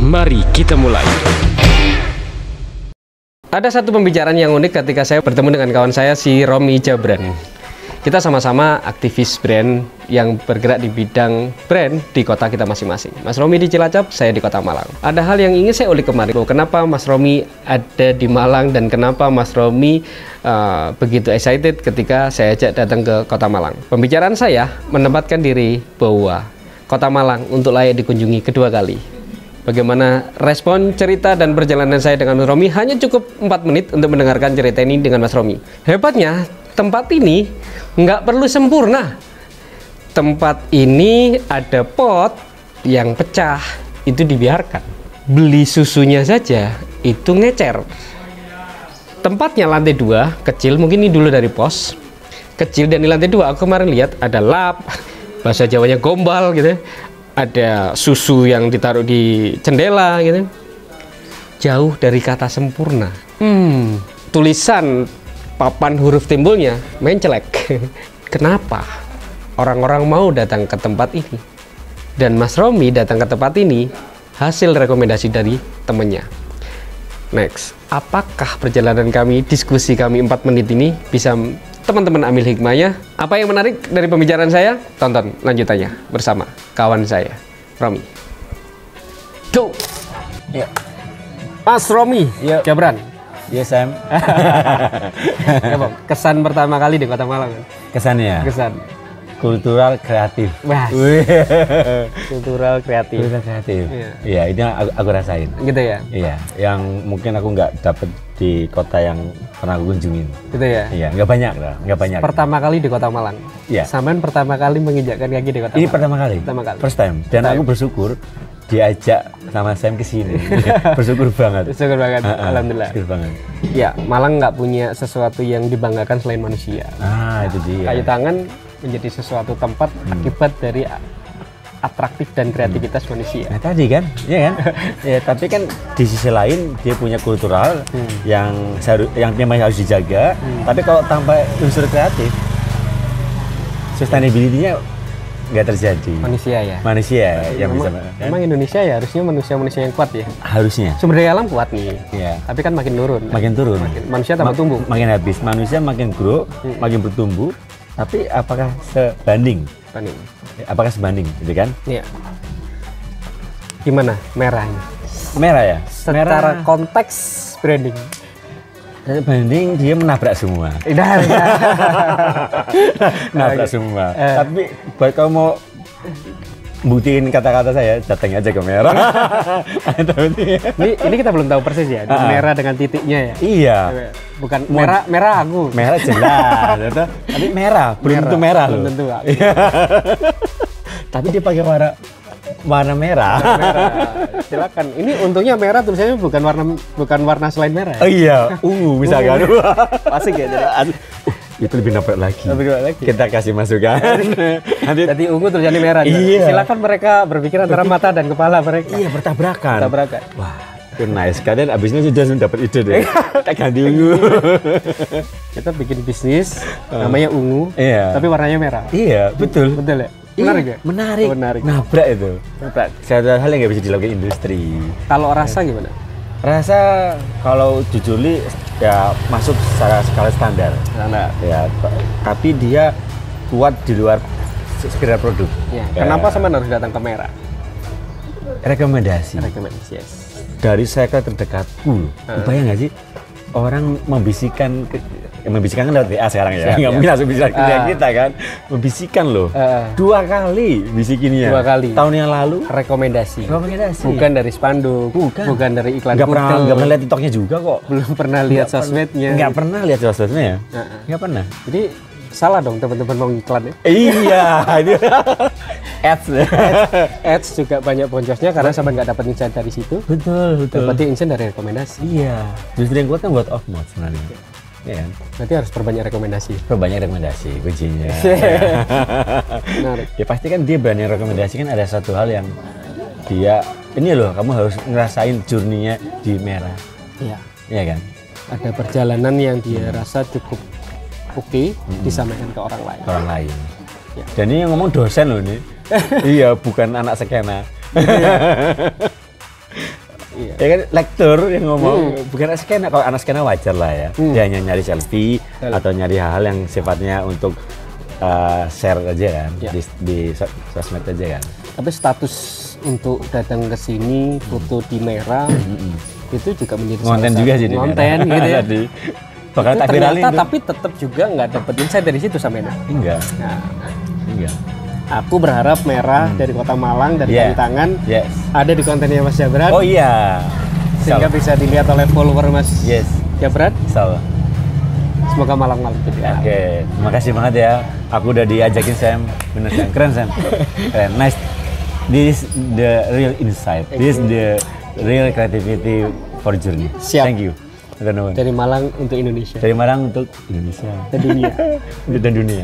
Mari kita mulai. Ada satu pembicaraan yang unik ketika saya bertemu dengan kawan saya, si Romi Jabran. Kita sama-sama aktivis brand yang bergerak di bidang brand di kota kita masing-masing. Mas Romi di Cilacap, saya di kota Malang. Ada hal yang ingin saya ulik kemarin. Kenapa Mas Romi ada di Malang dan kenapa Mas Romi begitu excited ketika saya ajak datang ke kota Malang. Pembicaraan saya menempatkan diri bahwa kota Malang untuk layak dikunjungi kedua kali. Bagaimana respon, cerita, dan perjalanan saya dengan Mas Romi? Hanya cukup 4 menit untuk mendengarkan cerita ini dengan Mas Romi. Hebatnya, tempat ini nggak perlu sempurna. Tempat ini ada pot yang pecah, itu dibiarkan. Beli susunya saja, itu ngecer. Tempatnya lantai 2, kecil, mungkin ini dulu dari pos. Kecil, dan di lantai 2 aku kemarin lihat ada lap, bahasa Jawanya gombal gitu. Ada susu yang ditaruh di jendela gitu. Jauh dari kata sempurna. Tulisan papan huruf timbulnya mencelek. Kenapa orang-orang mau datang ke tempat ini? Dan Mas Romi datang ke tempat ini hasil rekomendasi dari temennya. Next, apakah perjalanan kami, diskusi kami 4 menit ini bisa teman-teman ambil hikmahnya? Apa yang menarik dari pembicaraan saya? Tonton lanjutannya bersama kawan saya, Romi. Go! Ya. Mas Romi Jabran. Ya, Sam. Ya, Bang. Kesan pertama kali di Kota Malang. Kesannya? Kesan. Kultural kreatif. Wah. Kultural kreatif. Kultural kreatif. Iya. Iya, ini yang aku rasain. Gitu ya? Iya, yang mungkin aku nggak dapet di kota yang pernah aku kunjungin. Gitu ya? Iya, nggak banyak lah, nggak banyak. Pertama kali di Kota Malang. Iya. Sampean pertama kali menginjakkan kaki di Kota Ini Malang. pertama kali. Pertama kali. First time. Dan aku bersyukur diajak sama Sam ke sini. Bersyukur banget. Bersyukur banget. Alhamdulillah. Bersyukur banget. Ya, Malang nggak punya sesuatu yang dibanggakan selain manusia. Ah, itu dia. Kayu tangan menjadi sesuatu tempat akibat dari atraktif dan kreativitas manusia. Nah tadi kan, ya kan? Ya, tapi kan di sisi lain dia punya kultural yang memang harus dijaga. Tapi kalau tanpa unsur kreatif, sustainability-nya nggak terjadi. Manusia ya. Manusia yang bisa. Memang Indonesia ya harusnya manusia-manusia yang kuat ya. Harusnya. Sumber daya alam kuat nih. Iya. Tapi kan makin turun. Makin turun. Manusia tambah tumbuh. Makin habis. Manusia makin grow, makin bertumbuh. Tapi apakah sebanding? Apakah sebanding, gitu kan? Iya. Gimana merahnya? Merah ya? Secara konteks branding. Banding dia menabrak semua. Menabrak semua. Tapi buat kamu mau buktiin kata-kata saya, datang aja ke merah. ini kita belum tahu persis ya, merah dengan titiknya ya. Iya. Bukan merah aku. Merah jelas, tapi merah, belum tentu merah loh. Belum tentu. Tapi dia pakai warna merah. Silakan. Ini untungnya merah tulisannya bukan warna selain merah. Oh iya, ungu misalkan. Asik ya jadi. Itu lebih nabrak lagi. Kita kasih masukan. Jadi ungu tulisannya merah. Iya. Silakan mereka berpikir antara mata dan kepala mereka. Iya, bertabrakan. Wah, itu nice. Kalian abisnya sudah dapat ide deh. Kita ganti ungu. Kita bikin bisnis namanya ungu, tapi warnanya merah. Iya, betul. Betul ya? Menarik ya? Menarik. Nabrak itu. Satu hal yang nggak bisa dilakukan industri. Kalau rasa gimana? Rasa kalau jujurly ya masuk secara skala standar. Ya, tapi dia kuat di luar sekedar produk. Ya. Kenapa sama harus datang ke merah? Rekomendasi. Yes. Dari circle terdekatku. Bayang nggak sih orang membisikkan kan lewat WA sekarang ya. Nggak mungkin langsung bisa kita kan. Membisikkan loh. 2 kali bisikinnya. 2 kali. Tahun yang lalu. Rekomendasi. Bukan dari spanduk. Bukan dari iklan. Nggak pernah lihat TikToknya juga kok. Belum pernah lihat sosmednya. Nggak pernah lihat sosmednya ya. Nggak pernah. Jadi salah dong teman-teman mau iklan ya. Iya. Ads juga banyak boncosnya karena sampai nggak dapat insight dari situ. Betul. Berarti insight dari rekomendasi. Iya. Justru yang kuat kan word of mouth sebenarnya. Ya kan? Berarti harus perbanyak rekomendasi. Kuncinya. Menarik. Ya pasti kan dia berani rekomendasi kan ada satu hal yang dia ini loh kamu harus ngerasain journey-nya di merah. Iya. Iya kan? Ada perjalanan yang dia rasa cukup oke, disampaikan ke orang lain. Ya. Dan ini yang ngomong dosen loh ini. Iya, bukan anak skena. Ya kan lektur yang ngomong, bukan anak skena. Kalau anak skena wajar lah ya. Dia hanya nyari selfie atau nyari hal yang sifatnya untuk share aja kan, di sosmed aja kan. Tapi status untuk datang ke sini, foto di Merah, itu juga menjadi konten juga sih. Konten gitu ya. Bakal tak viralin. Tapi tetap juga nggak dapat insight dari situ sampai ini. Enggak. Nah, enggak. Aku berharap Merah dari Kota Malang, dari Tangan, ada di kontennya Mas Jabran. Oh iya. Sehingga bisa dilihat oleh follower Mas Jabran. Salah. Semoga malam-malam gitu ya. Oke, terima kasih banget ya. Aku udah diajakin Sam, bener Sam, keren Sam. Keren, nice. This is the real insight. This is the real creativity for journey. Siap. Thank you. Dari Malang untuk Indonesia. Dari Malang untuk Indonesia. Dan dunia. Dan dunia.